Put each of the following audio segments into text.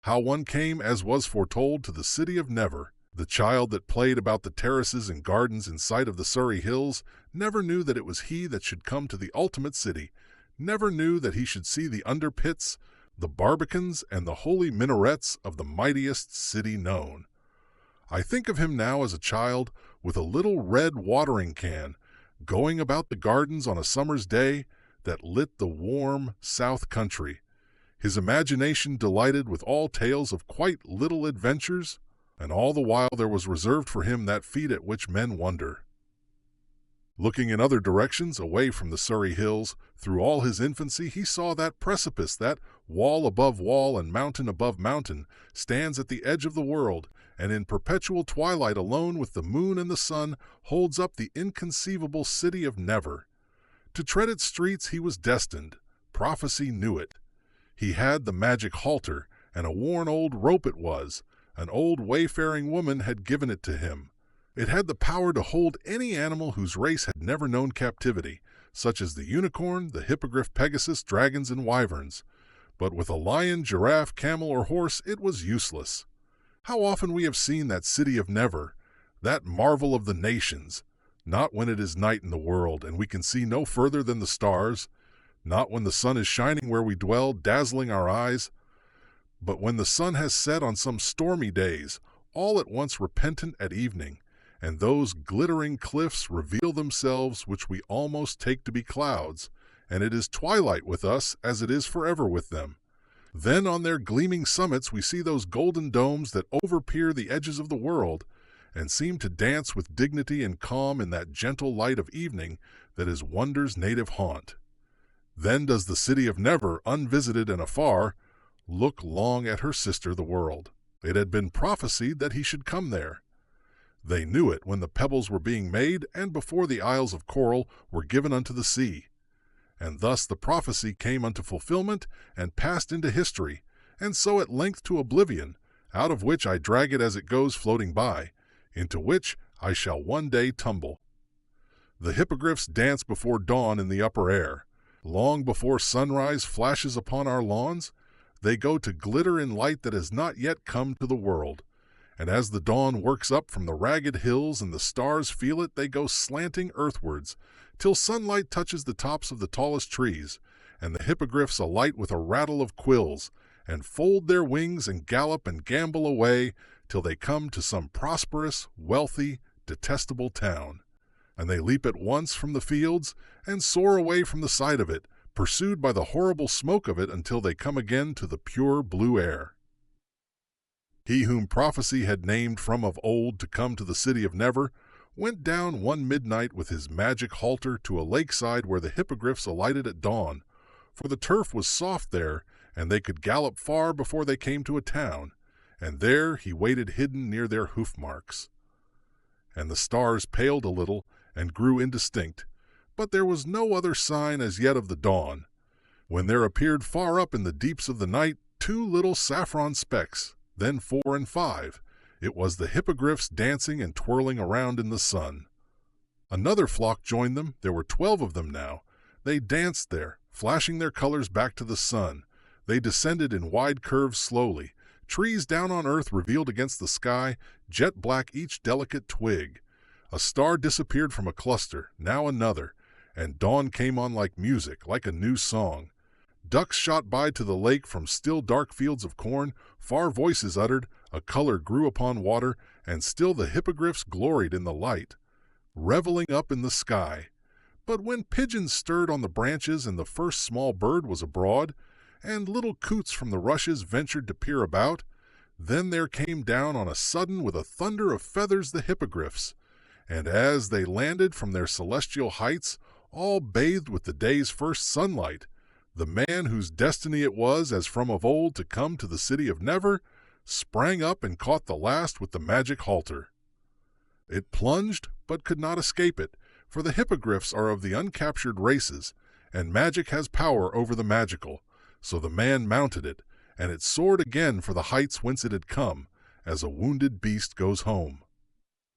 How one came, as was foretold, to the city of Never. The child that played about the terraces and gardens in sight of the Surrey hills never knew that it was he that should come to the ultimate city, never knew that he should see the underpits, the barbicans, and the holy minarets of the mightiest city known. I think of him now as a child with a little red watering can, going about the gardens on a summer's day that lit the warm south country, his imagination delighted with all tales of quite little adventures, and all the while there was reserved for him that feat at which men wonder. Looking in other directions, away from the Surrey hills, through all his infancy he saw that precipice, that wall above wall and mountain above mountain, stands at the edge of the world, and in perpetual twilight alone with the moon and the sun holds up the inconceivable city of Never. To tread its streets he was destined. Prophecy knew it. He had the magic halter, and a worn old rope it was. An old wayfaring woman had given it to him. It had the power to hold any animal whose race had never known captivity, such as the unicorn, the hippogriff, Pegasus, dragons, and wyverns. But with a lion, giraffe, camel, or horse it was useless. How often we have seen that city of Never, that marvel of the nations, not when it is night in the world and we can see no further than the stars, not when the sun is shining where we dwell, dazzling our eyes, but when the sun has set on some stormy days, all at once repentant at evening, and those glittering cliffs reveal themselves which we almost take to be clouds, and it is twilight with us as it is forever with them. Then on their gleaming summits we see those golden domes that overpeer the edges of the world, and seem to dance with dignity and calm in that gentle light of evening that is wonder's native haunt. Then does the city of Never, unvisited and afar, look long at her sister the world. It had been prophesied that he should come there. They knew it when the pebbles were being made and before the isles of coral were given unto the sea. And thus the prophecy came unto fulfillment and passed into history, and so at length to oblivion, out of which I drag it as it goes floating by, into which I shall one day tumble. The hippogriffs dance before dawn in the upper air. Long before sunrise flashes upon our lawns, they go to glitter in light that has not yet come to the world. And as the dawn works up from the ragged hills and the stars feel it, they go slanting earthwards, till sunlight touches the tops of the tallest trees, and the hippogriffs alight with a rattle of quills, and fold their wings and gallop and gambol away till they come to some prosperous, wealthy, detestable town. And they leap at once from the fields and soar away from the sight of it, pursued by the horrible smoke of it until they come again to the pure blue air. He whom prophecy had named from of old to come to the city of Never went down one midnight with his magic halter to a lakeside where the hippogriffs alighted at dawn, for the turf was soft there, and they could gallop far before they came to a town, and there he waited hidden near their hoof marks. And the stars paled a little and grew indistinct, but there was no other sign as yet of the dawn, when there appeared far up in the deeps of the night 2 little saffron specks, then 4 and 5. It was the hippogriffs dancing and twirling around in the sun. Another flock joined them. There were 12 of them now. They danced there, flashing their colors back to the sun. They descended in wide curves slowly, trees down on earth revealed against the sky, jet black each delicate twig. A star disappeared from a cluster, now another, and dawn came on like music, like a new song. Ducks shot by to the lake from still dark fields of corn, far voices uttered, a color grew upon water, and still the hippogriffs gloried in the light, reveling up in the sky. But when pigeons stirred on the branches and the first small bird was abroad, and little coots from the rushes ventured to peer about, then there came down on a sudden with a thunder of feathers the hippogriffs, and as they landed from their celestial heights, all bathed with the day's first sunlight, the man whose destiny it was as from of old to come to the city of Never sprang up and caught the last with the magic halter. It plunged, but could not escape it, for the hippogriffs are of the uncaptured races, and magic has power over the magical, so the man mounted it, and it soared again for the heights whence it had come, as a wounded beast goes home.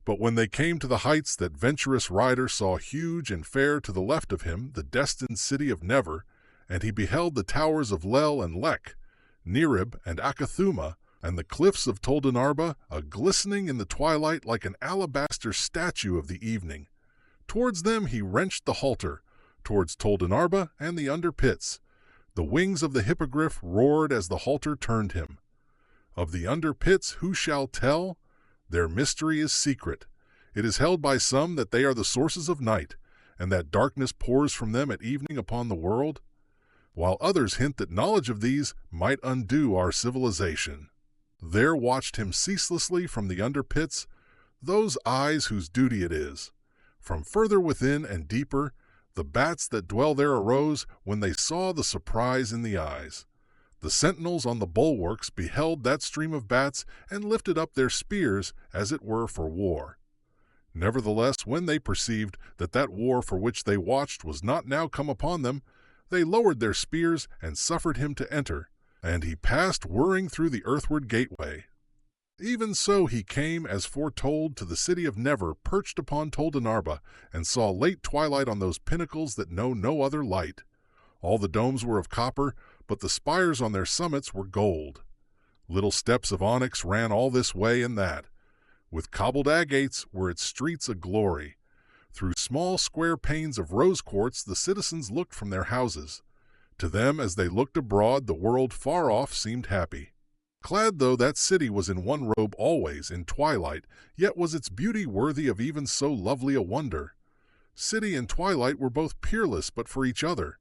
But when they came to the heights that venturous rider saw huge and fair to the left of him the destined city of Never, and he beheld the towers of Lel and Lek, Nerib and Akathuma, and the cliffs of Toldenarba, a glistening in the twilight like an alabaster statue of the evening. Towards them he wrenched the halter, towards Toldenarba and the under pits. The wings of the hippogriff roared as the halter turned him. Of the under pits who shall tell? Their mystery is secret. It is held by some that they are the sources of night, and that darkness pours from them at evening upon the world, while others hint that knowledge of these might undo our civilization. There watched him ceaselessly from the under pits those eyes whose duty it is. From further within and deeper, the bats that dwell there arose when they saw the surprise in the eyes. The sentinels on the bulwarks beheld that stream of bats and lifted up their spears, as it were for war. Nevertheless, when they perceived that that war for which they watched was not now come upon them, they lowered their spears and suffered him to enter, and he passed whirring through the earthward gateway. Even so he came, as foretold, to the city of Never, perched upon Toldenarba, and saw late twilight on those pinnacles that know no other light. All the domes were of copper, but the spires on their summits were gold. Little steps of onyx ran all this way and that. With cobbled agates were its streets a glory. Through small square panes of rose quartz the citizens looked from their houses. To them, as they looked abroad, the world far off seemed happy. Clad though that city was in one robe always, in twilight, yet was its beauty worthy of even so lovely a wonder. City and twilight were both peerless but for each other.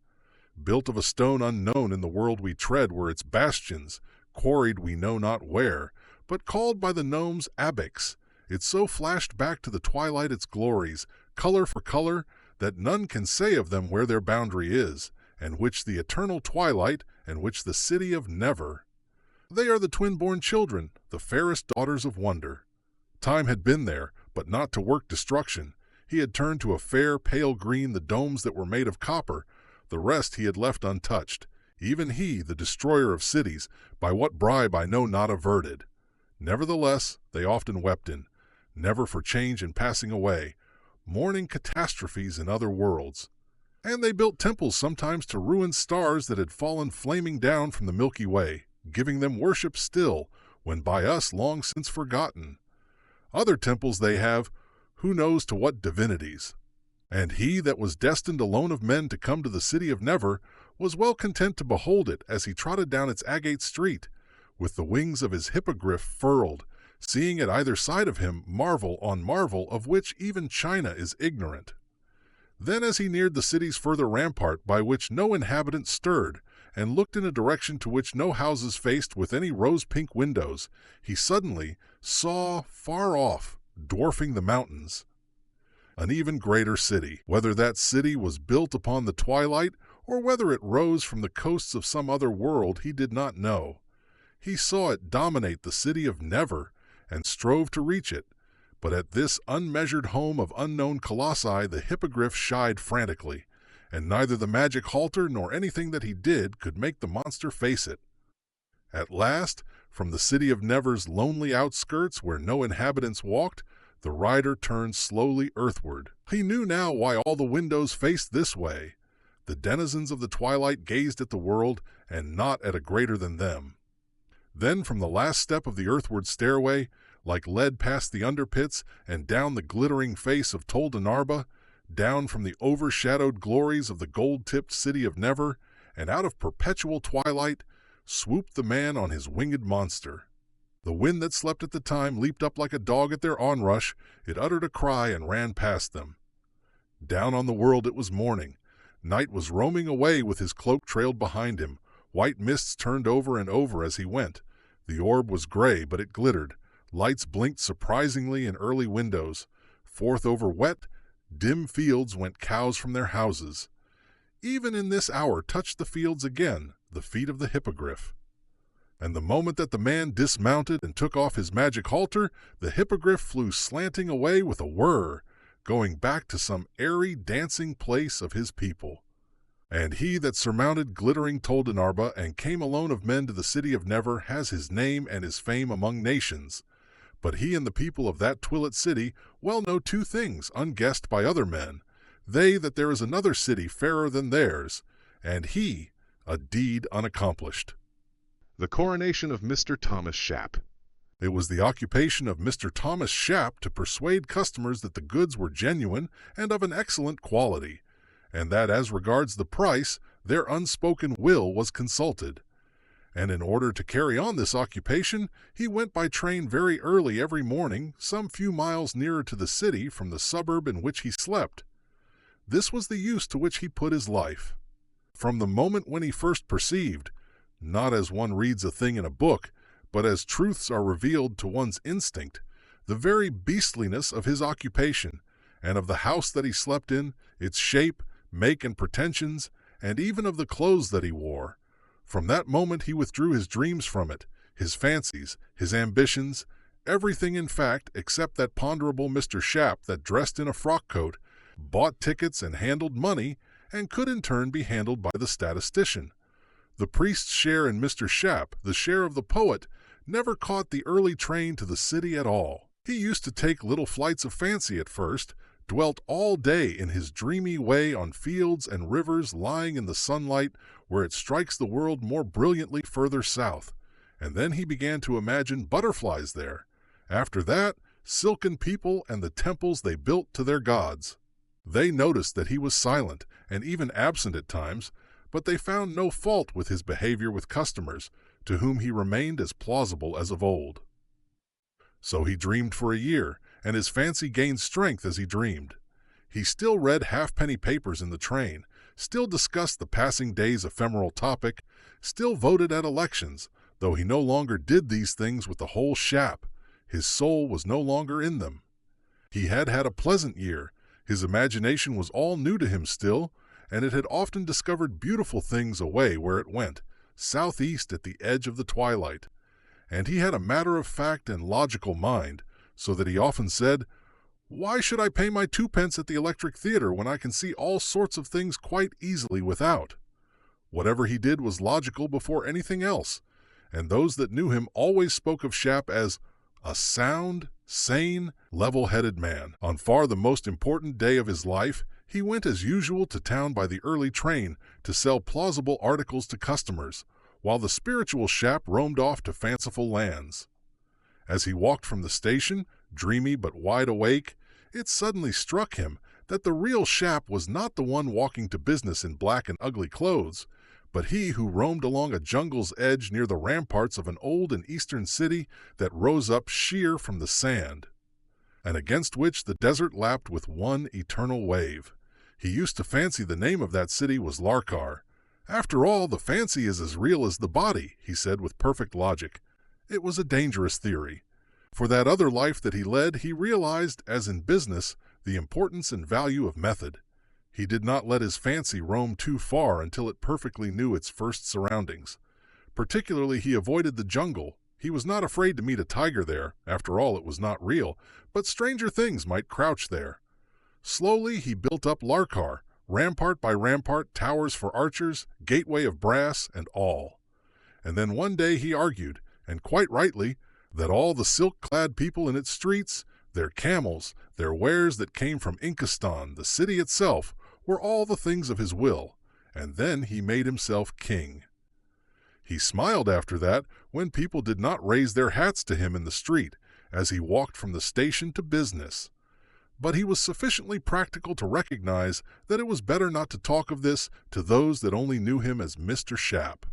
Built of a stone unknown in the world we tread were its bastions, quarried we know not where, but called by the gnomes abex. It so flashed back to the twilight its glories, color for color, that none can say of them where their boundary is, and which the eternal twilight, and which the city of Never. They are the twin-born children, the fairest daughters of wonder. Time had been there, but not to work destruction. He had turned to a fair, pale green the domes that were made of copper. The rest he had left untouched. Even he, the destroyer of cities, by what bribe I know not averted. Nevertheless, they often wept in, never for change in passing away, mourning catastrophes in other worlds. And they built temples sometimes to ruined stars that had fallen flaming down from the Milky Way, giving them worship still, when by us long since forgotten. Other temples they have, who knows to what divinities. And he that was destined alone of men to come to the city of Never was well content to behold it as he trotted down its agate street, with the wings of his hippogriff furled, seeing at either side of him marvel on marvel of which even China is ignorant. Then as he neared the city's further rampart by which no inhabitant stirred, and looked in a direction to which no houses faced with any rose-pink windows, he suddenly saw, far off, dwarfing the mountains, an even greater city. Whether that city was built upon the twilight, or whether it rose from the coasts of some other world, he did not know. He saw it dominate the city of Never, and strove to reach it, but at this unmeasured home of unknown colossi the hippogriff shied frantically, and neither the magic halter nor anything that he did could make the monster face it. At last, from the city of Never's lonely outskirts where no inhabitants walked, the rider turned slowly earthward. He knew now why all the windows faced this way. The denizens of the twilight gazed at the world, and not at a greater than them. Then from the last step of the earthward stairway, like lead past the underpits, and down the glittering face of Toldenarba, down from the overshadowed glories of the gold-tipped city of Never, and out of perpetual twilight, swooped the man on his winged monster. The wind that slept at the time leaped up like a dog at their onrush. It uttered a cry and ran past them. Down on the world it was morning. Night was roaming away with his cloak trailed behind him. White mists turned over and over as he went. The orb was gray, but it glittered. Lights blinked surprisingly in early windows. Forth over wet, dim fields went cows from their houses. Even in this hour touched the fields again the feet of the hippogriff. And the moment that the man dismounted and took off his magic halter, the hippogriff flew slanting away with a whir, going back to some airy dancing place of his people. And he that surmounted glittering Toldenarba and came alone of men to the city of Never has his name and his fame among nations. But he and the people of that twilit city well know two things unguessed by other men, they that there is another city fairer than theirs, and he a deed unaccomplished. The coronation of Mr. Thomas Shap. It was the occupation of Mr. Thomas Shap to persuade customers that the goods were genuine and of an excellent quality, and that as regards the price, their unspoken will was consulted. And in order to carry on this occupation, he went by train very early every morning, some few miles nearer to the city from the suburb in which he slept. This was the use to which he put his life. From the moment when he first perceived, not as one reads a thing in a book, but as truths are revealed to one's instinct, the very beastliness of his occupation, and of the house that he slept in, its shape, make, and pretensions, and even of the clothes that he wore, from that moment he withdrew his dreams from it, his fancies, his ambitions, everything in fact except that ponderable Mr. Shap that dressed in a frock-coat, bought tickets and handled money, and could in turn be handled by the statistician. The priest's share in Mr. Shap, the share of the poet, never caught the early train to the city at all. He used to take little flights of fancy at first, dwelt all day in his dreamy way on fields and rivers lying in the sunlight where it strikes the world more brilliantly further south, and then he began to imagine butterflies there. After that, silken people and the temples they built to their gods. They noticed that he was silent and even absent at times, but they found no fault with his behavior with customers, to whom he remained as plausible as of old. So he dreamed for a year, and his fancy gained strength as he dreamed. He still read halfpenny papers in the train, still discussed the passing day's ephemeral topic, still voted at elections, though he no longer did these things with the whole Shap. His soul was no longer in them. He had had a pleasant year. His imagination was all new to him still, and it had often discovered beautiful things away where it went, southeast at the edge of the twilight. And he had a matter-of-fact and logical mind, so that he often said, "Why should I pay my 2 pence at the electric theater when I can see all sorts of things quite easily without?" Whatever he did was logical before anything else, and those that knew him always spoke of Shap as a sound, sane, level-headed man. On far the most important day of his life, he went as usual to town by the early train to sell plausible articles to customers, while the spiritual Shap roamed off to fanciful lands. As he walked from the station, dreamy but wide awake, it suddenly struck him that the real Shap was not the one walking to business in black and ugly clothes, but he who roamed along a jungle's edge near the ramparts of an old and eastern city that rose up sheer from the sand, and against which the desert lapped with one eternal wave. He used to fancy the name of that city was Larkar. "After all, the fancy is as real as the body," he said with perfect logic. It was a dangerous theory. For that other life that he led, he realized, as in business, the importance and value of method. He did not let his fancy roam too far until it perfectly knew its first surroundings. Particularly, he avoided the jungle. He was not afraid to meet a tiger there. After all, it was not real, but stranger things might crouch there. Slowly, he built up Larkar, rampart by rampart, towers for archers, gateway of brass, and all. And then one day he argued, and quite rightly, that all the silk-clad people in its streets, their camels, their wares that came from Inkistan, the city itself, were all the things of his will, and then he made himself king. He smiled after that when people did not raise their hats to him in the street as he walked from the station to business. But he was sufficiently practical to recognize that it was better not to talk of this to those that only knew him as Mr. Shap.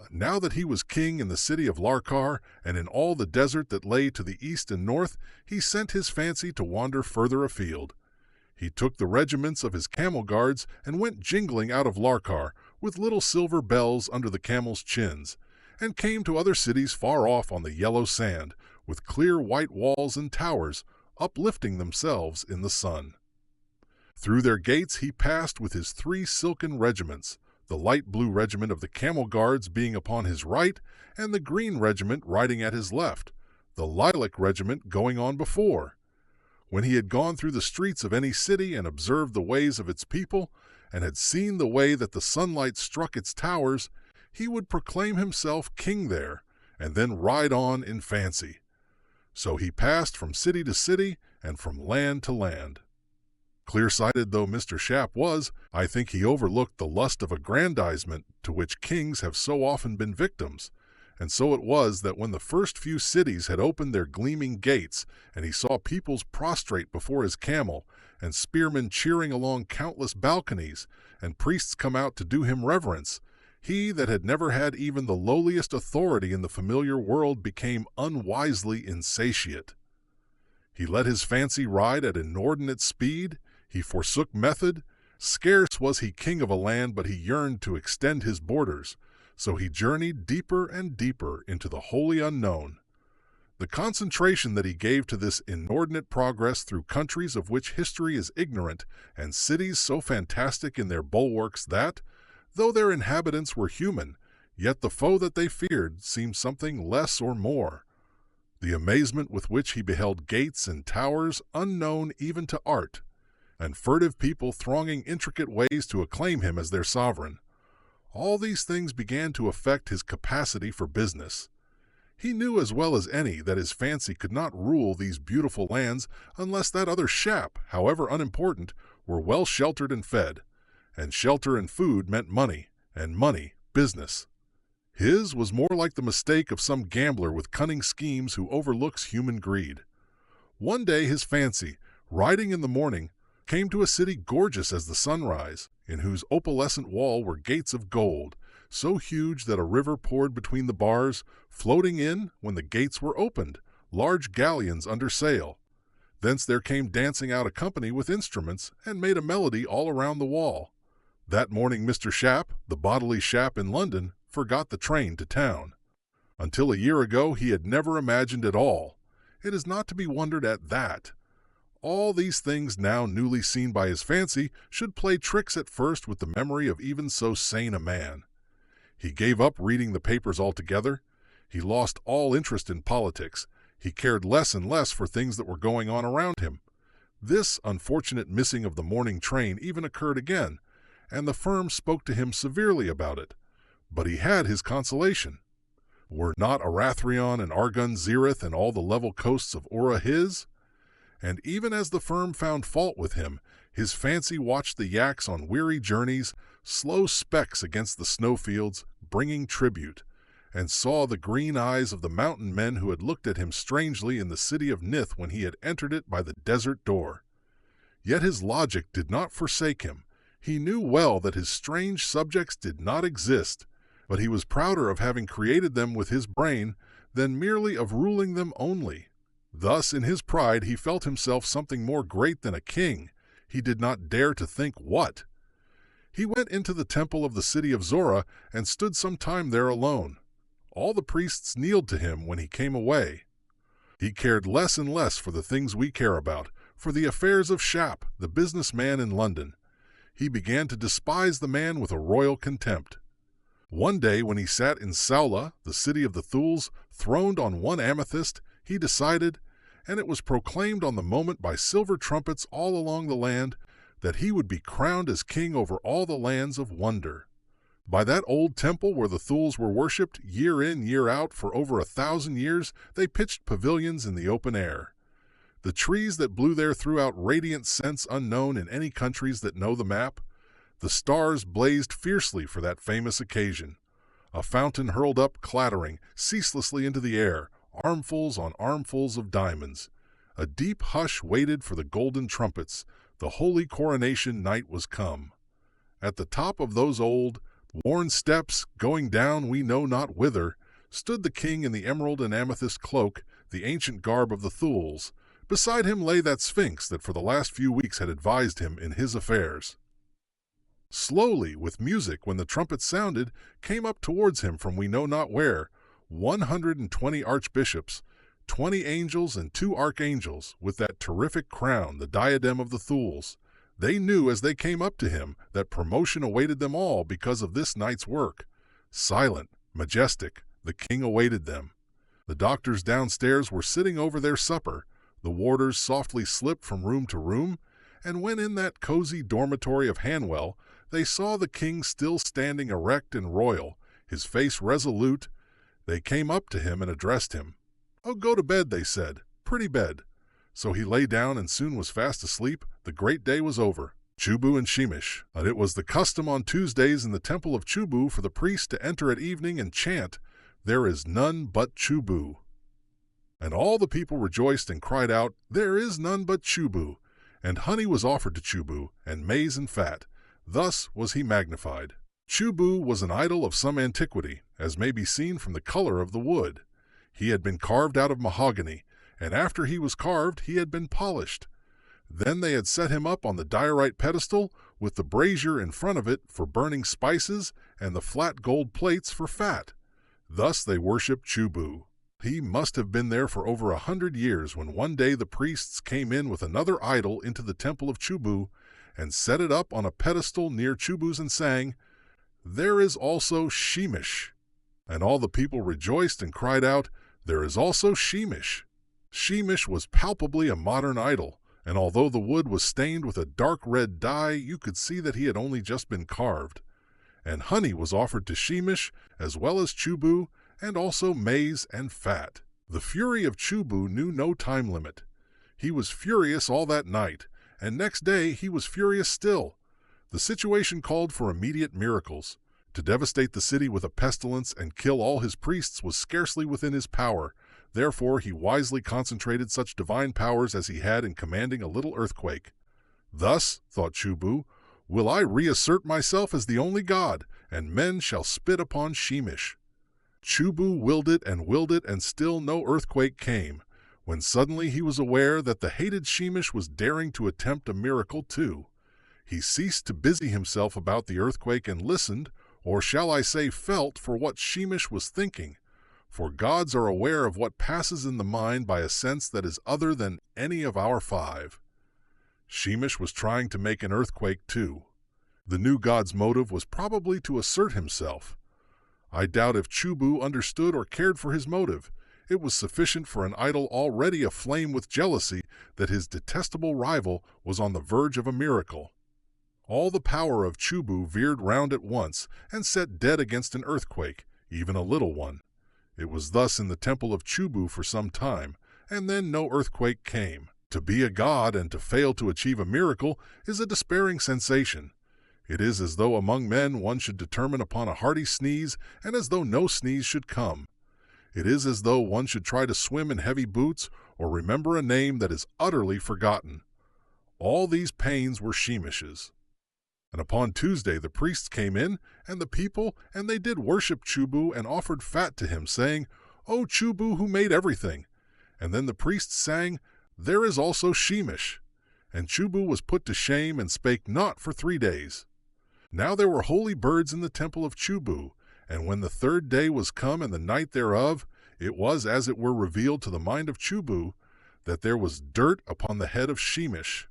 Now that he was king in the city of Larkar and in all the desert that lay to the east and north, he sent his fancy to wander further afield. He took the regiments of his camel guards and went jingling out of Larkar with little silver bells under the camels' chins, and came to other cities far off on the yellow sand, with clear white walls and towers, uplifting themselves in the sun. Through their gates he passed with his 3 silken regiments, the light blue regiment of the camel guards being upon his right, and the green regiment riding at his left, the lilac regiment going on before. When he had gone through the streets of any city and observed the ways of its people, and had seen the way that the sunlight struck its towers, he would proclaim himself king there, and then ride on in fancy. So he passed from city to city and from land to land. Clear-sighted though Mr. Shap was, I think he overlooked the lust of aggrandizement to which kings have so often been victims, And so it was that when the first few cities had opened their gleaming gates, and he saw peoples prostrate before his camel, and spearmen cheering along countless balconies, and priests come out to do him reverence, he that had never had even the lowliest authority in the familiar world became unwisely insatiate. He let his fancy ride at inordinate speed, he forsook method. Scarce was he king of a land, but he yearned to extend his borders, so he journeyed deeper and deeper into the wholly unknown. The concentration that he gave to this inordinate progress through countries of which history is ignorant, and cities so fantastic in their bulwarks that, though their inhabitants were human, yet the foe that they feared seemed something less or more. The amazement with which he beheld gates and towers unknown even to art, and furtive people thronging intricate ways to acclaim him as their sovereign. All these things began to affect his capacity for business. He knew as well as any that his fancy could not rule these beautiful lands unless that other Shap, however unimportant, were well sheltered and fed, and shelter and food meant money, and money business. His was more like the mistake of some gambler with cunning schemes who overlooks human greed. One day his fancy, riding in the morning, came to a city gorgeous as the sunrise, in whose opalescent wall were gates of gold, so huge that a river poured between the bars, floating in, when the gates were opened, large galleons under sail. Thence there came dancing out a company with instruments, and made a melody all around the wall. That morning Mr. Shap, the bodily Shap in London, forgot the train to town. Until a year ago he had never imagined at all. It is not to be wondered at that. All these things now newly seen by his fancy should play tricks at first with the memory of even so sane a man. He gave up reading the papers altogether. He lost all interest in politics. He cared less and less for things that were going on around him. This unfortunate missing of the morning train even occurred again, and the firm spoke to him severely about it. But he had his consolation. Were not Arathrion and Argun Zerith and all the level coasts of Ura his? And even as the firm found fault with him, his fancy watched the yaks on weary journeys, slow specks against the snowfields, bringing tribute, and saw the green eyes of the mountain men who had looked at him strangely in the city of Nith when he had entered it by the desert door. Yet his logic did not forsake him. He knew well that his strange subjects did not exist, but he was prouder of having created them with his brain than merely of ruling them only. Thus, in his pride, he felt himself something more great than a king. He did not dare to think what. He went into the temple of the city of Zora and stood some time there alone. All the priests kneeled to him when he came away. He cared less and less for the things we care about, for the affairs of Shap, the businessman in London. He began to despise the man with a royal contempt. One day when he sat in Saula, the city of the Thuls, throned on one amethyst, he decided, and it was proclaimed on the moment by silver trumpets all along the land, that he would be crowned as king over all the lands of wonder. By that old temple where the Thuls were worshipped, year in, year out, for over 1,000 years, they pitched pavilions in the open air. The trees that blew there threw out radiant scents unknown in any countries that know the map. The stars blazed fiercely for that famous occasion. A fountain hurled up clattering ceaselessly into the air, armfuls on armfuls of diamonds. A deep hush waited for the golden trumpets. The holy coronation night was come. At the top of those old, worn steps, going down we know not whither, stood the king in the emerald and amethyst cloak, the ancient garb of the Thuls. Beside him lay that sphinx that for the last few weeks had advised him in his affairs. Slowly, with music, when the trumpet sounded, came up towards him from we know not where, 120 archbishops, 20 angels and 2 archangels, with that terrific crown, the diadem of the Thuls. They knew as they came up to him that promotion awaited them all because of this night's work. Silent, majestic, the king awaited them. The doctors downstairs were sitting over their supper. The warders softly slipped from room to room, and when in that cozy dormitory of Hanwell, they saw the king still standing erect and royal, his face resolute, they came up to him and addressed him. "Oh, go to bed," they said. "Pretty bed." So he lay down and soon was fast asleep. The great day was over. Chubu and Sheemish. It was the custom on Tuesdays in the temple of Chubu for the priest to enter at evening and chant, "There is none but Chubu." And all the people rejoiced and cried out, "There is none but Chubu." And honey was offered to Chubu, and maize and fat. Thus was he magnified. Chubu was an idol of some antiquity, as may be seen from the color of the wood. He had been carved out of mahogany, and after he was carved he had been polished. Then they had set him up on the diorite pedestal, with the brazier in front of it for burning spices and the flat gold plates for fat. Thus they worshipped Chubu. He must have been there for over 100 years when one day the priests came in with another idol into the temple of Chubu and set it up on a pedestal near Chubu's and sang, "There is also Sheemish." And all the people rejoiced and cried out, "There is also Sheemish." Sheemish was palpably a modern idol, and although the wood was stained with a dark red dye, you could see that he had only just been carved. And honey was offered to Sheemish, as well as Chubu, and also maize and fat. The fury of Chubu knew no time limit. He was furious all that night, and next day he was furious still. The situation called for immediate miracles. To devastate the city with a pestilence and kill all his priests was scarcely within his power. Therefore he wisely concentrated such divine powers as he had in commanding a little earthquake. "Thus," thought Chubu, "will I reassert myself as the only god, and men shall spit upon Sheemish." Chubu willed it, and still no earthquake came, when suddenly he was aware that the hated Sheemish was daring to attempt a miracle too. He ceased to busy himself about the earthquake and listened, or shall I say felt, for what Sheemish was thinking, for gods are aware of what passes in the mind by a sense that is other than any of our five. Sheemish was trying to make an earthquake too. The new god's motive was probably to assert himself. I doubt if Chubu understood or cared for his motive. It was sufficient for an idol already aflame with jealousy that his detestable rival was on the verge of a miracle. All the power of Chubu veered round at once and set dead against an earthquake, even a little one. It was thus in the temple of Chubu for some time, and then no earthquake came. To be a god and to fail to achieve a miracle is a despairing sensation. It is as though among men one should determine upon a hearty sneeze, and as though no sneeze should come. It is as though one should try to swim in heavy boots, or remember a name that is utterly forgotten. All these pains were Sheemish's. And upon Tuesday the priests came in, and the people, and they did worship Chubu, and offered fat to him, saying, "O Chubu, who made everything." And then the priests sang, "There is also Sheemish." And Chubu was put to shame, and spake not for 3 days. Now there were holy birds in the temple of Chubu, and when the 3rd day was come and the night thereof, it was as it were revealed to the mind of Chubu, that there was dirt upon the head of Sheemish.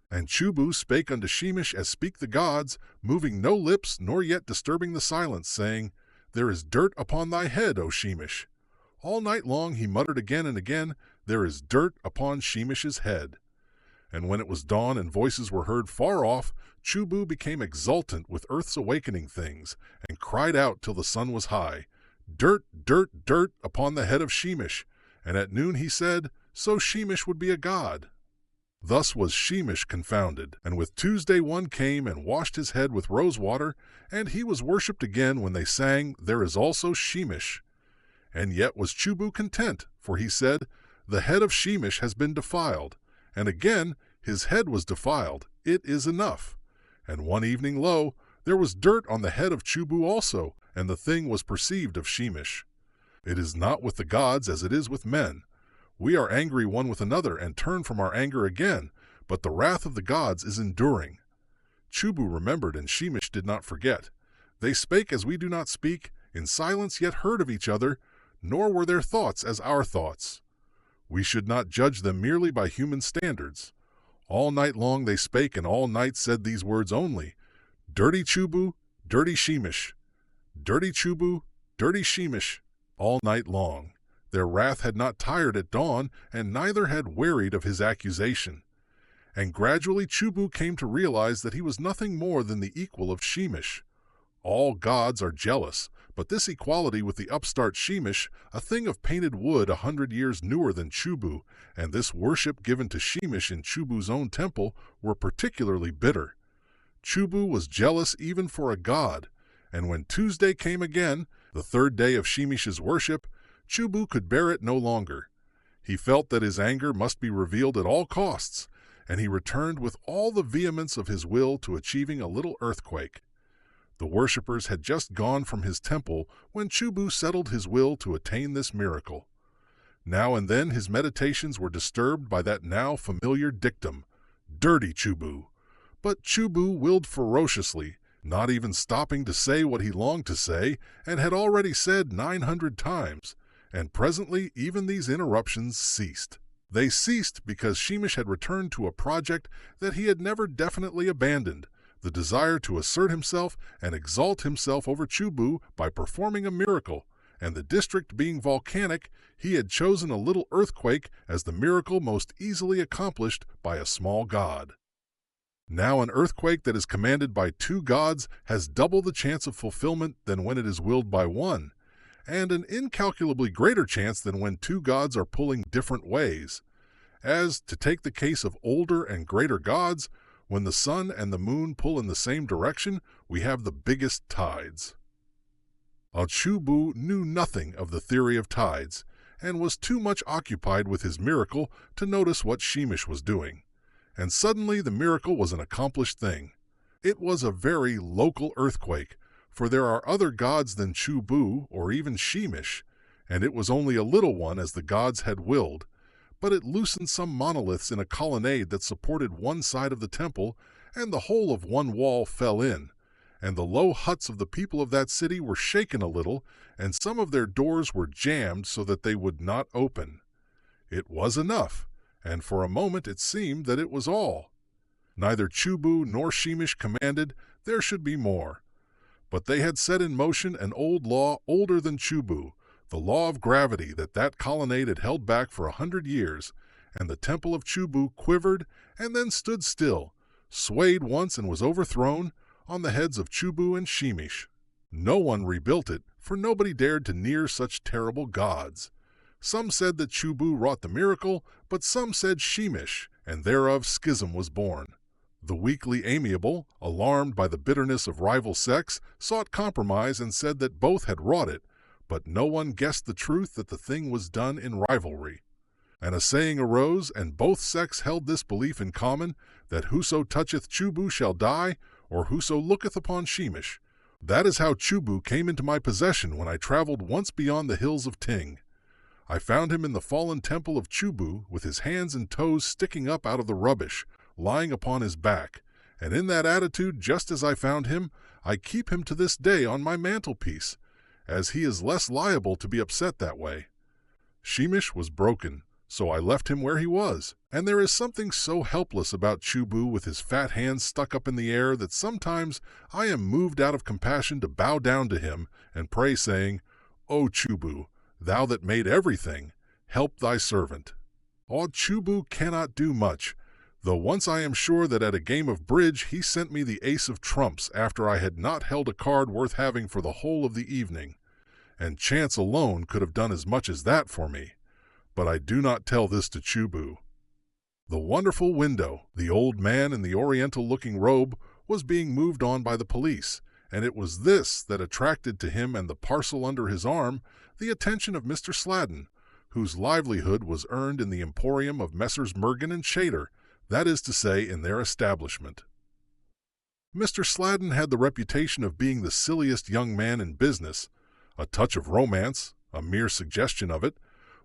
And Chubu spake unto Sheemish as speak the gods, moving no lips, nor yet disturbing the silence, saying, "There is dirt upon thy head, O Sheemish." All night long he muttered again and again, "There is dirt upon Sheemish's head." And when it was dawn and voices were heard far off, Chubu became exultant with earth's awakening things, and cried out till the sun was high, "Dirt, dirt, dirt upon the head of Sheemish." And at noon he said, "So Sheemish would be a god." Thus was Sheemish confounded, and with Tuesday one came and washed his head with rose water, and he was worshipped again when they sang, "There is also Sheemish." And yet was Chubu content, for he said, "The head of Sheemish has been defiled." And again, his head was defiled. It is enough. And one evening, lo, there was dirt on the head of Chubu also, and the thing was perceived of Sheemish. It is not with the gods as it is with men. We are angry one with another, and turn from our anger again, but the wrath of the gods is enduring. Chubu remembered, and Sheemish did not forget. They spake as we do not speak, in silence yet heard of each other, nor were their thoughts as our thoughts. We should not judge them merely by human standards. All night long they spake, and all night said these words only, "Dirty Chubu, dirty Sheemish. Dirty Chubu, dirty Sheemish," all night long. Their wrath had not tired at dawn, and neither had wearied of his accusation. And gradually Chubu came to realize that he was nothing more than the equal of Sheemish. All gods are jealous, but this equality with the upstart Sheemish, a thing of painted wood 100 years newer than Chubu, and this worship given to Sheemish in Chubu's own temple were particularly bitter. Chubu was jealous even for a god, and when Tuesday came again, The third day of Shemish's worship, Chubu could bear it no longer. He felt that his anger must be revealed at all costs, and he returned with all the vehemence of his will to achieving a little earthquake. The worshippers had just gone from his temple when Chubu settled his will to attain this miracle. Now and then his meditations were disturbed by that now familiar dictum, "Dirty Chubu." But Chubu willed ferociously, not even stopping to say what he longed to say and had already said 900 times, and presently even these interruptions ceased. They ceased because Shemish had returned to a project that he had never definitely abandoned, the desire to assert himself and exalt himself over Chubu by performing a miracle, and the district being volcanic, he had chosen a little earthquake as the miracle most easily accomplished by a small god. Now an earthquake that is commanded by two gods has double the chance of fulfillment than when it is willed by one, and an incalculably greater chance than when two gods are pulling different ways. As, to take the case of older and greater gods, when the sun and the moon pull in the same direction, we have the biggest tides. Chubu knew nothing of the theory of tides, and was too much occupied with his miracle to notice what Shemish was doing. And suddenly the miracle was an accomplished thing. It was a very local earthquake, for there are other gods than Chubu or even Shemish, and it was only a little one as the gods had willed, but it loosened some monoliths in a colonnade that supported one side of the temple, and the whole of one wall fell in, and the low huts of the people of that city were shaken a little, and some of their doors were jammed so that they would not open. It was enough, and for a moment it seemed that it was all. Neither Chubu nor Shemish commanded there should be more. But they had set in motion an old law older than Chubu, the law of gravity that colonnade had held back for 100 years, and the temple of Chubu quivered and then stood still, swayed once and was overthrown, on the heads of Chubu and Shemish. No one rebuilt it, for nobody dared to near such terrible gods. Some said that Chubu wrought the miracle, but some said Shemish, and thereof schism was born. The weakly amiable, alarmed by the bitterness of rival sects, sought compromise and said that both had wrought it, but no one guessed the truth that the thing was done in rivalry. And a saying arose, and both sects held this belief in common, that whoso toucheth Chubu shall die, or whoso looketh upon Shemish. That is how Chubu came into my possession when I traveled once beyond the hills of Ting. I found him in the fallen temple of Chubu, with his hands and toes sticking up out of the rubbish, lying upon his back, and in that attitude, just as I found him, I keep him to this day on my mantelpiece, as he is less liable to be upset that way. Shemish was broken, so I left him where he was, and there is something so helpless about Chubu with his fat hands stuck up in the air that sometimes I am moved out of compassion to bow down to him and pray, saying, "O Chubu, thou that made everything, help thy servant." Chubu cannot do much, though once I am sure that at a game of bridge he sent me the ace of trumps after I had not held a card worth having for the whole of the evening, and chance alone could have done as much as that for me. But I do not tell this to Chubu. The wonderful window, the old man in the oriental-looking robe, was being moved on by the police, and it was this that attracted to him and the parcel under his arm the attention of Mr. Sladden, whose livelihood was earned in the emporium of Messrs. Mergen and Shader, that is to say, in their establishment. Mr. Sladden had the reputation of being the silliest young man in business. A touch of romance, a mere suggestion of it,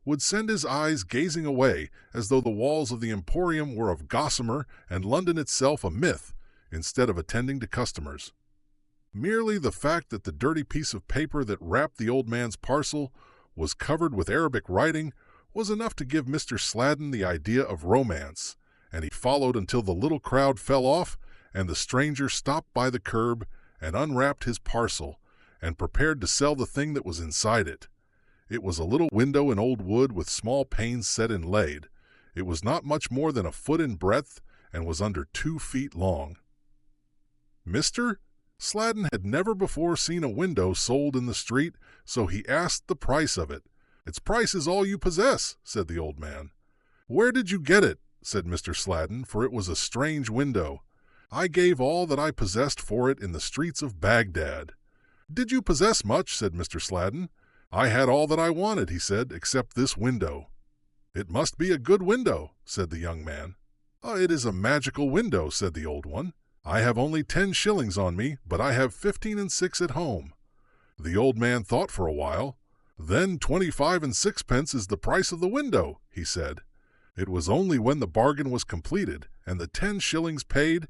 would send his eyes gazing away as though the walls of the emporium were of gossamer and London itself a myth, instead of attending to customers. Merely the fact that the dirty piece of paper that wrapped the old man's parcel was covered with Arabic writing was enough to give Mr. Sladden the idea of romance, and he followed until the little crowd fell off and the stranger stopped by the curb and unwrapped his parcel and prepared to sell the thing that was inside it. It was a little window in old wood with small panes set inlaid. It was not much more than a foot in breadth and was under 2 feet long. Mr. Sladden had never before seen a window sold in the street, so he asked the price of it. "Its price is all you possess," said the old man. "Where did you get it?" said Mr. Sladden, for it was a strange window. "I gave all that I possessed for it in the streets of Baghdad." "Did you possess much?" said Mr. Sladden. "I had all that I wanted," he said, "except this window." "It must be a good window," said the young man. "It is a magical window," said the old one. "I have only 10 shillings on me, but I have 15 and 6 at home." The old man thought for a while. "Then 25 and 6 is the price of the window," he said. It was only when the bargain was completed, and the 10 shillings paid,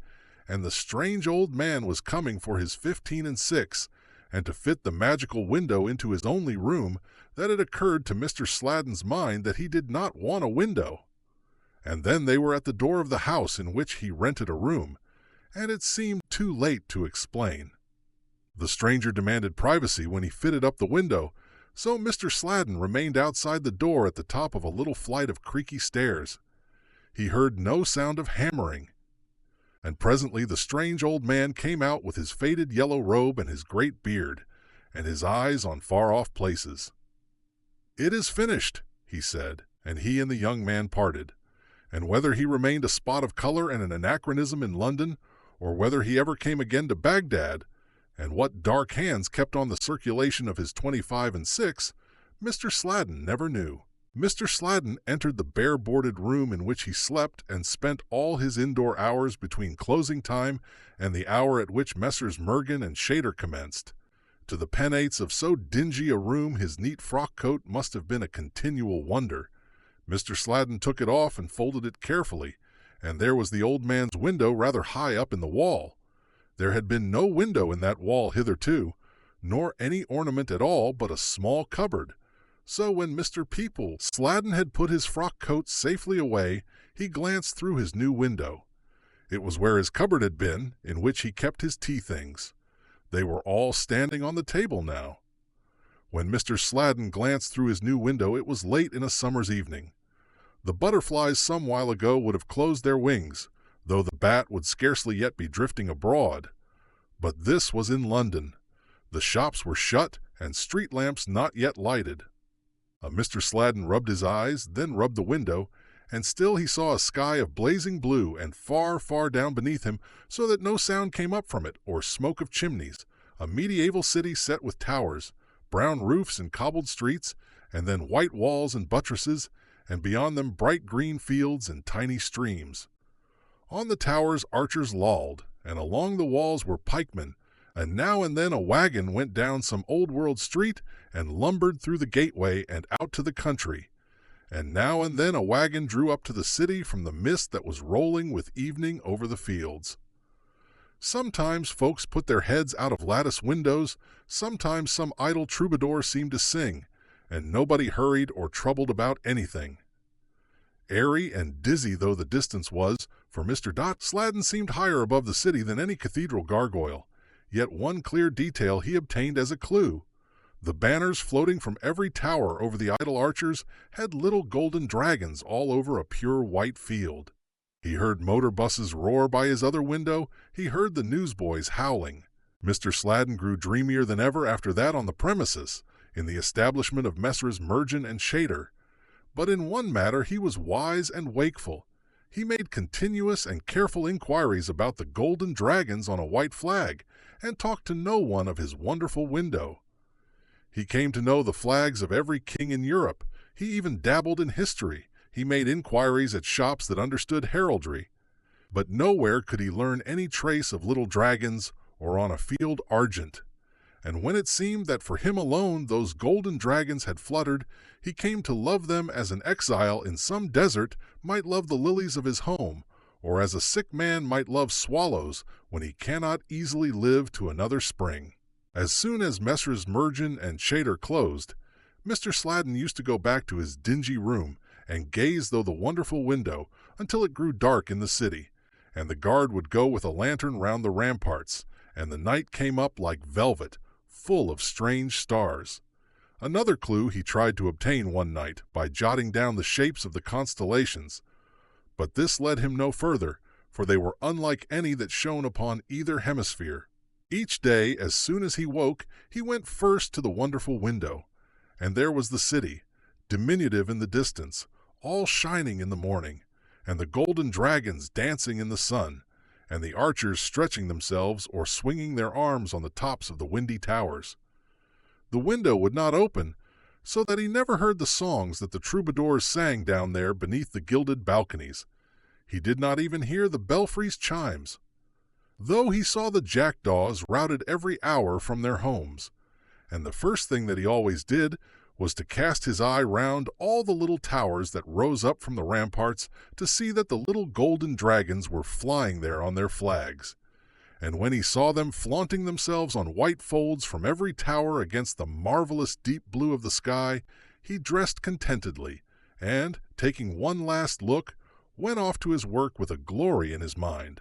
and the strange old man was coming for his 15 and 6, and to fit the magical window into his only room, that it occurred to Mr. Sladden's mind that he did not want a window. And then they were at the door of the house in which he rented a room, and it seemed too late to explain. The stranger demanded privacy when he fitted up the window, so Mr. Sladden remained outside the door at the top of a little flight of creaky stairs. He heard no sound of hammering, and presently the strange old man came out with his faded yellow robe and his great beard, and his eyes on far-off places. "It is finished," he said, and he and the young man parted. And whether he remained a spot of color and an anachronism in London, or whether he ever came again to Baghdad, and what dark hands kept on the circulation of his 25 and 6, Mr. Sladden never knew. Mr. Sladden entered the bare-boarded room in which he slept and spent all his indoor hours between closing time and the hour at which Messrs. Mergen and Shader commenced. To the penates of so dingy a room his neat frock-coat must have been a continual wonder. Mr. Sladden took it off and folded it carefully, and there was the old man's window rather high up in the wall. There had been no window in that wall hitherto, nor any ornament at all but a small cupboard. So when Mr. Sladden had put his frock-coat safely away, he glanced through his new window. It was where his cupboard had been, in which he kept his tea-things. They were all standing on the table now. When Mr. Sladden glanced through his new window, it was late in a summer's evening. The butterflies some while ago would have closed their wings, though the bat would scarcely yet be drifting abroad. But this was in London. The shops were shut, and street lamps not yet lighted. Mr. Sladden rubbed his eyes, then rubbed the window, and still he saw a sky of blazing blue, and far, far down beneath him, so that no sound came up from it, or smoke of chimneys, a medieval city set with towers, brown roofs and cobbled streets, and then white walls and buttresses, and beyond them bright green fields and tiny streams. On the towers archers lolled, and along the walls were pikemen, and now and then a wagon went down some old-world street and lumbered through the gateway and out to the country, and now and then a wagon drew up to the city from the mist that was rolling with evening over the fields. Sometimes folks put their heads out of lattice windows, sometimes some idle troubadour seemed to sing, and nobody hurried or troubled about anything. Airy and dizzy though the distance was, for Mr. Sladden seemed higher above the city than any cathedral gargoyle, yet one clear detail he obtained as a clue. The banners floating from every tower over the idle archers had little golden dragons all over a pure white field. He heard motor buses roar by his other window, he heard the newsboys howling. Mr. Sladden grew dreamier than ever after that on the premises, in the establishment of Messrs. Mergen and Shader. But in one matter he was wise and wakeful. He made continuous and careful inquiries about the golden dragons on a white flag, and talked to no one of his wonderful window. He came to know the flags of every king in Europe. He even dabbled in history. He made inquiries at shops that understood heraldry. But nowhere could he learn any trace of little dragons or on a field argent. And when it seemed that for him alone those golden dragons had fluttered, he came to love them as an exile in some desert might love the lilies of his home, or as a sick man might love swallows when he cannot easily live to another spring. As soon as Messrs. Mergen and Shader closed, Mr. Sladden used to go back to his dingy room and gaze through the wonderful window until it grew dark in the city, and the guard would go with a lantern round the ramparts, and the night came up like velvet, full of strange stars. Another clue he tried to obtain one night by jotting down the shapes of the constellations, but this led him no further, for they were unlike any that shone upon either hemisphere. Each day, as soon as he woke, he went first to the wonderful window, and there was the city, diminutive in the distance, all shining in the morning, and the golden dragons dancing in the sun, and the archers stretching themselves or swinging their arms on the tops of the windy towers. The window would not open, so that he never heard the songs that the troubadours sang down there beneath the gilded balconies. He did not even hear the belfry's chimes, though he saw the jackdaws routed every hour from their homes, and the first thing that he always did was to cast his eye round all the little towers that rose up from the ramparts to see that the little golden dragons were flying there on their flags. And when he saw them flaunting themselves on white folds from every tower against the marvelous deep blue of the sky, he dressed contentedly, and, taking one last look, went off to his work with a glory in his mind.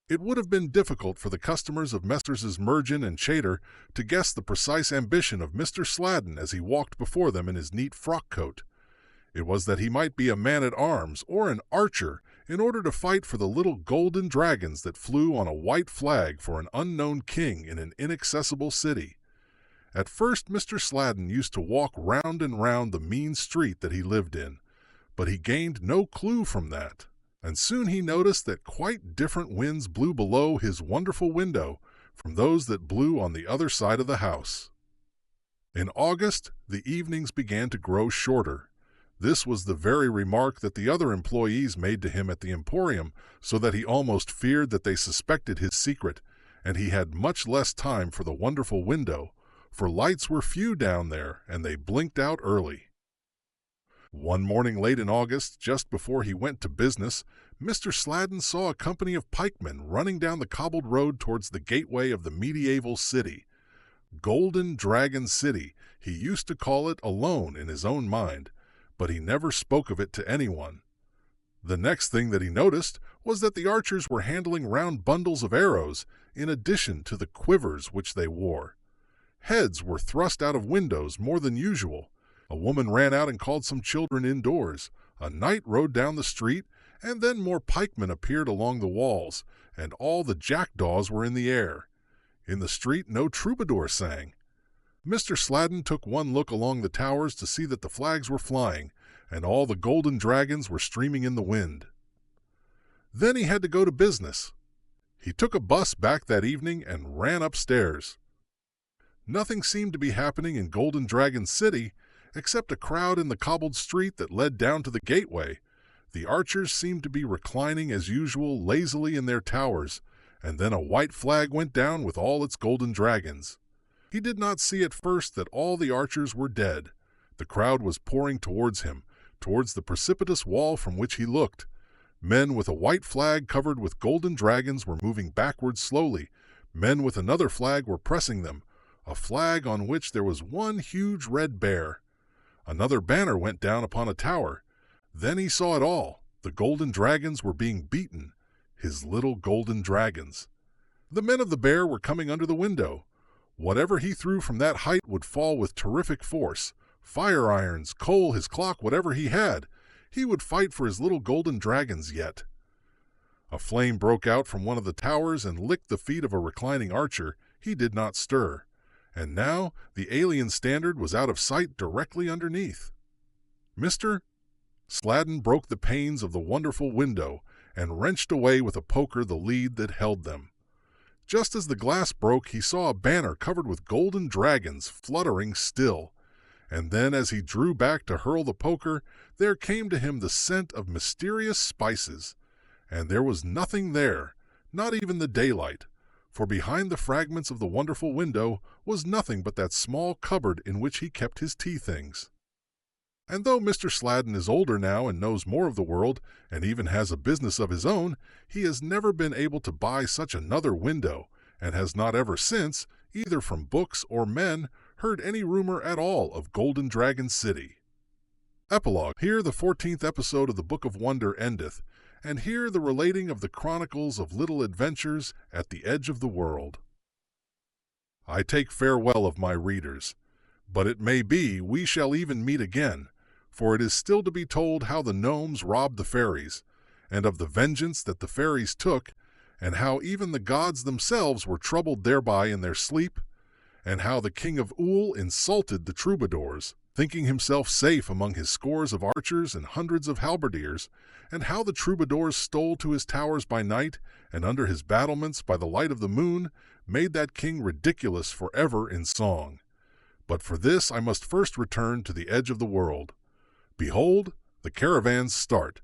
It would have been difficult for the customers of Messrs. Mergin and Chater to guess the precise ambition of Mr. Sladden as he walked before them in his neat frock-coat. It was that he might be a man-at-arms or an archer in order to fight for the little golden dragons that flew on a white flag for an unknown king in an inaccessible city. At first Mr. Sladden used to walk round and round the mean street that he lived in, but he gained no clue from that, and soon he noticed that quite different winds blew below his wonderful window from those that blew on the other side of the house. In August, the evenings began to grow shorter. This was the very remark that the other employees made to him at the Emporium, so that he almost feared that they suspected his secret, and he had much less time for the wonderful window, for lights were few down there, and they blinked out early. One morning late in August, just before he went to business, Mr. Sladden saw a company of pikemen running down the cobbled road towards the gateway of the medieval city. Golden Dragon City, he used to call it alone in his own mind, but he never spoke of it to anyone. The next thing that he noticed was that the archers were handling round bundles of arrows in addition to the quivers which they wore. Heads were thrust out of windows more than usual. A woman ran out and called some children indoors. A knight rode down the street, and then more pikemen appeared along the walls, and all the jackdaws were in the air. In the street no troubadour sang. Mr. Sladden took one look along the towers to see that the flags were flying, and all the golden dragons were streaming in the wind. Then he had to go to business. He took a bus back that evening and ran upstairs. Nothing seemed to be happening in Golden Dragon City, except a crowd in the cobbled street that led down to the gateway. The archers seemed to be reclining as usual lazily in their towers, and then a white flag went down with all its golden dragons. He did not see at first that all the archers were dead. The crowd was pouring towards him, towards the precipitous wall from which he looked. Men with a white flag covered with golden dragons were moving backwards slowly. Men with another flag were pressing them, a flag on which there was one huge red bear. Another banner went down upon a tower. Then he saw it all. The golden dragons were being beaten, his little golden dragons. The men of the bear were coming under the window. Whatever he threw from that height would fall with terrific force. Fire irons, coal, his clock, whatever he had. He would fight for his little golden dragons yet. A flame broke out from one of the towers and licked the feet of a reclining archer. He did not stir. And now the alien standard was out of sight directly underneath. Mr. Sladden broke the panes of the wonderful window and wrenched away with a poker the lead that held them. Just as the glass broke, he saw a banner covered with golden dragons fluttering still. And then as he drew back to hurl the poker, there came to him the scent of mysterious spices. And there was nothing there, not even the daylight, for behind the fragments of the wonderful window was nothing but that small cupboard in which he kept his tea-things. And though Mr. Sladden is older now and knows more of the world, and even has a business of his own, he has never been able to buy such another window, and has not ever since, either from books or men, heard any rumor at all of Golden Dragon City. Epilogue. Here the 14th episode of the Book of Wonder endeth, and here the relating of the chronicles of little adventures at the edge of the world. I take farewell of my readers, but it may be we shall even meet again, for it is still to be told how the gnomes robbed the fairies, and of the vengeance that the fairies took, and how even the gods themselves were troubled thereby in their sleep, and how the king of Ool insulted the troubadours, thinking himself safe among his scores of archers and hundreds of halberdiers, and how the troubadours stole to his towers by night, and under his battlements by the light of the moon, made that king ridiculous forever in song. But for this I must first return to the edge of the world. Behold, the caravans start.